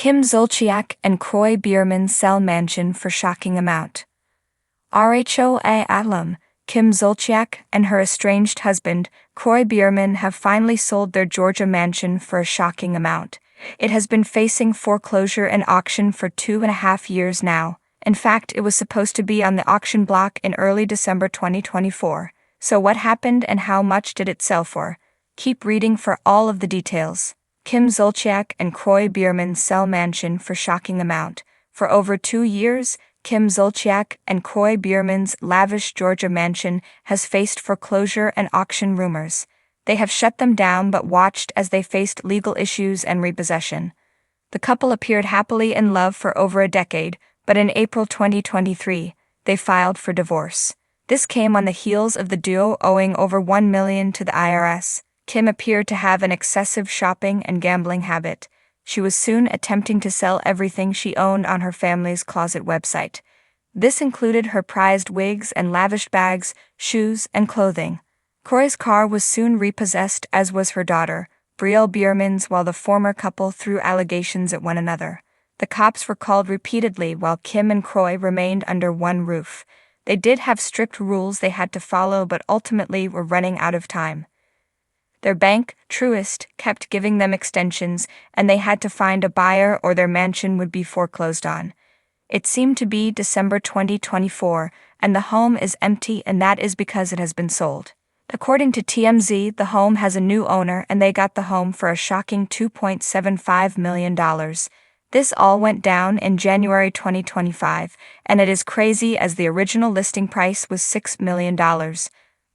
Kim Zolciak and Kroy sell mansion for shocking amount. RHOA alum, Kim Zolciak and her estranged husband, Kroy Biermann, have finally sold their Georgia mansion for a shocking amount. It has been facing foreclosure and auction for 2.5 years now. In fact, it was supposed to be on the auction block in early December 2024. So what happened and how much did it sell for? Keep reading for all of the details. Kim Zolciak and Kroy Biermann sell mansion for shocking amount. For over 2 years, Kim Zolciak and Kroy Biermann's lavish Georgia mansion has faced foreclosure and auction rumors. They have shut them down but watched as they faced legal issues and repossession. The couple appeared happily in love for over a decade, but in April 2023, they filed for divorce. This came on the heels of the duo owing over $1 million to the IRS. Kim appeared to have an excessive shopping and gambling habit. She was soon attempting to sell everything she owned on her family's closet website. This included her prized wigs and lavish bags, shoes, and clothing. Kroy's car was soon repossessed, as was her daughter, Brielle Biermann's, while the former couple threw allegations at one another. The cops were called repeatedly while Kim and Kroy remained under one roof. They did have strict rules they had to follow, but ultimately were running out of time. Their bank, Truist, kept giving them extensions, and they had to find a buyer or their mansion would be foreclosed on. It seemed to be December 2024, and the home is empty, and that is because it has been sold. According to TMZ, the home has a new owner and they got the home for a shocking $2.75 million. This all went down in January 2025, and it is crazy as the original listing price was $6 million.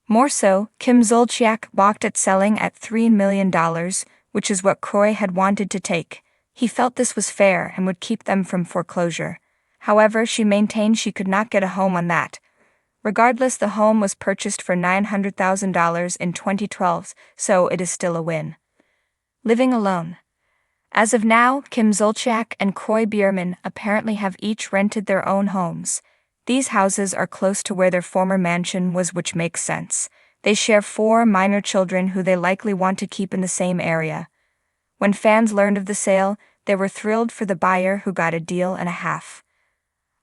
More so, Kim Zolciak balked at selling at $3 million, which is what Kroy had wanted to take. He felt this was fair and would keep them from foreclosure. However, she maintained she could not get a home on that. Regardless, the home was purchased for $900,000 in 2012, so it is still a win. Living alone. As of now, Kim Zolciak and Kroy Biermann apparently have each rented their own homes. These houses are close to where their former mansion was, which makes sense. They share 4 minor children who they likely want to keep in the same area. When fans learned of the sale, they were thrilled for the buyer who got a deal and a half.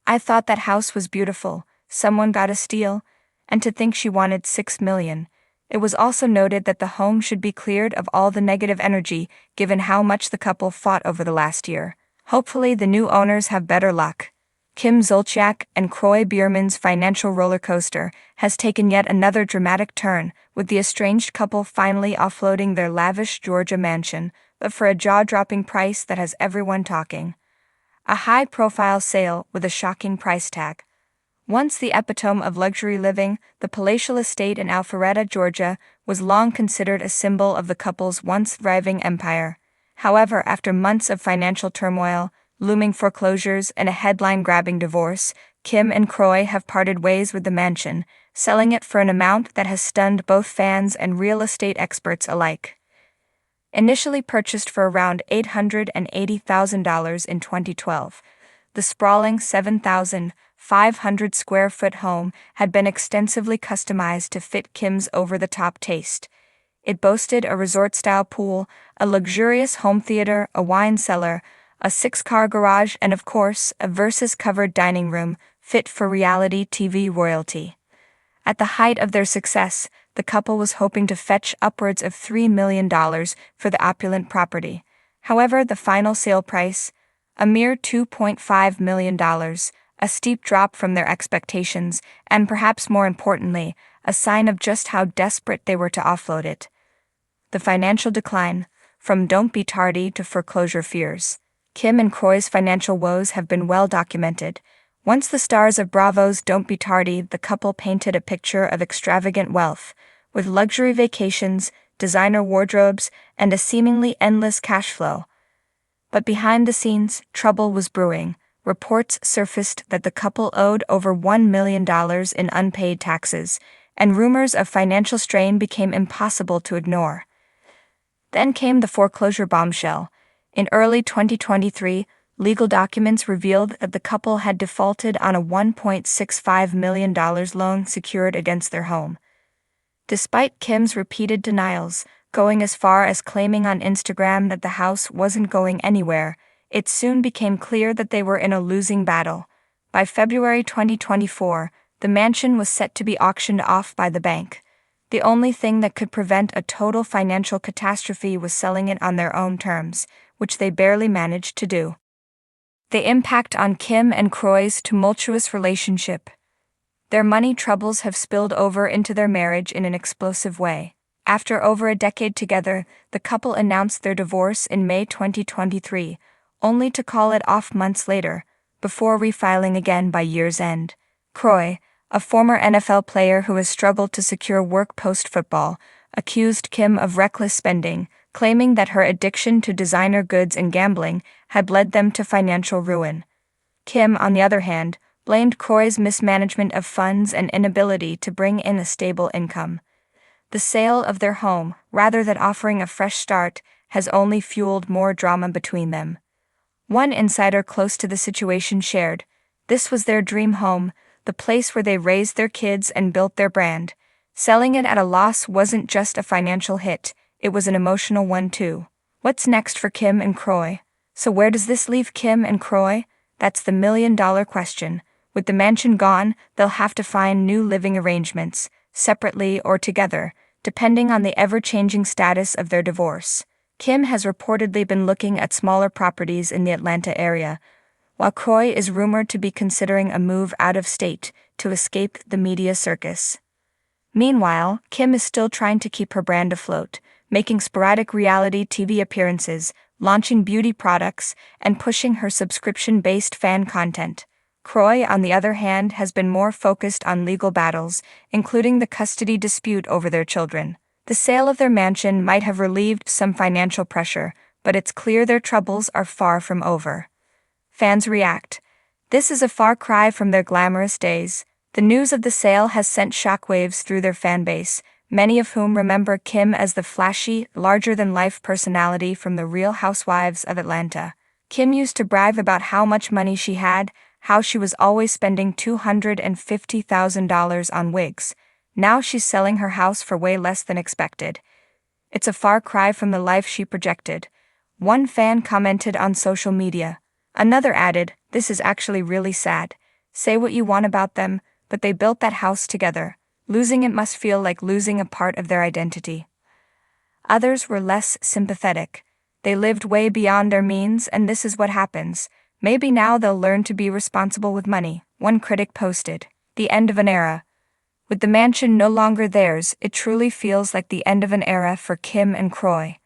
"I thought that house was beautiful. Someone got a steal. And to think she wanted $6 million. It was also noted that the home should be cleared of all the negative energy, given how much the couple fought over the last year. Hopefully the new owners have better luck." Kim Zolciak and Kroy Biermann's financial roller coaster has taken yet another dramatic turn, with the estranged couple finally offloading their lavish Georgia mansion, but for a jaw-dropping price that has everyone talking. A high-profile sale with a shocking price tag. Once the epitome of luxury living, the palatial estate in Alpharetta, Georgia, was long considered a symbol of the couple's once thriving empire. However, after months of financial turmoil, looming foreclosures, and a headline-grabbing divorce, Kim and Kroy have parted ways with the mansion, selling it for an amount that has stunned both fans and real estate experts alike. Initially purchased for around $880,000 in 2012, the sprawling 7,500 square foot home had been extensively customized to fit Kim's over-the-top taste. It boasted a resort-style pool, a luxurious home theater, a wine cellar, a 6-car garage, and of course, a Versus-covered dining room, fit for reality TV royalty. At the height of their success, the couple was hoping to fetch upwards of $3 million for the opulent property. However, the final sale price, a mere $2.5 million, a steep drop from their expectations, and perhaps more importantly, a sign of just how desperate they were to offload it. The financial decline, from don't be tardy to foreclosure fears. Kim and Kroy's financial woes have been well documented. Once the stars of Bravo's Don't Be Tardy, the couple painted a picture of extravagant wealth, with luxury vacations, designer wardrobes, and a seemingly endless cash flow. But behind the scenes, trouble was brewing. Reports surfaced that the couple owed over $1 million in unpaid taxes, and rumors of financial strain became impossible to ignore. Then came the foreclosure bombshell. In early 2023, legal documents revealed that the couple had defaulted on a $1.65 million loan secured against their home. Despite Kim's repeated denials, going as far as claiming on Instagram that the house wasn't going anywhere, it soon became clear that they were in a losing battle. By February 2024, the mansion was set to be auctioned off by the bank. The only thing that could prevent a total financial catastrophe was selling it on their own terms, which they barely managed to do. The impact on Kim and Kroy's tumultuous relationship. Their money troubles have spilled over into their marriage in an explosive way. After over a decade together, the couple announced their divorce in May 2023, only to call it off months later, before refiling again by year's end. Kroy, a former NFL player who has struggled to secure work post-football, accused Kim of reckless spending, claiming that her addiction to designer goods and gambling had led them to financial ruin. Kim, on the other hand, blamed Kroy's mismanagement of funds and inability to bring in a stable income. The sale of their home, rather than offering a fresh start, has only fueled more drama between them. One insider close to the situation shared, "This was their dream home, the place where they raised their kids and built their brand. Selling it at a loss wasn't just a financial hit, it was an emotional one too." What's next for Kim and Kroy? So where does this leave Kim and Kroy? That's the million-dollar question. With the mansion gone, they'll have to find new living arrangements, separately or together, depending on the ever-changing status of their divorce. Kim has reportedly been looking at smaller properties in the Atlanta area, while Kroy is rumored to be considering a move out of state to escape the media circus. Meanwhile, Kim is still trying to keep her brand afloat, making sporadic reality TV appearances, launching beauty products, and pushing her subscription-based fan content. Kroy, on the other hand, has been more focused on legal battles, including the custody dispute over their children. The sale of their mansion might have relieved some financial pressure, but it's clear their troubles are far from over. Fans react. This is a far cry from their glamorous days. The news of the sale has sent shockwaves through their fan base, many of whom remember Kim as the flashy, larger-than-life personality from the Real Housewives of Atlanta. Kim used to brag about how much money she had, how she was always spending $250,000 on wigs. Now she's selling her house for way less than expected. It's a far cry from the life she projected. One fan commented on social media. Another added, "This is actually really sad. Say what you want about them, but they built that house together. Losing it must feel like losing a part of their identity." Others were less sympathetic. They lived way beyond their means, and this is what happens. Maybe now they'll learn to be responsible with money. One critic posted, "The end of an era." With the mansion no longer theirs, it truly feels like the end of an era for Kim and Kroy.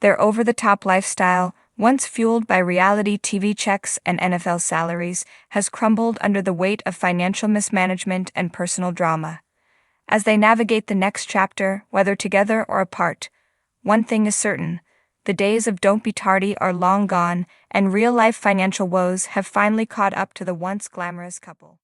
Their over-the-top lifestyle, once fueled by reality TV checks and NFL salaries, has crumbled under the weight of financial mismanagement and personal drama. As they navigate the next chapter, whether together or apart, one thing is certain: the days of "don't be tardy" are long gone, and real-life financial woes have finally caught up to the once glamorous couple.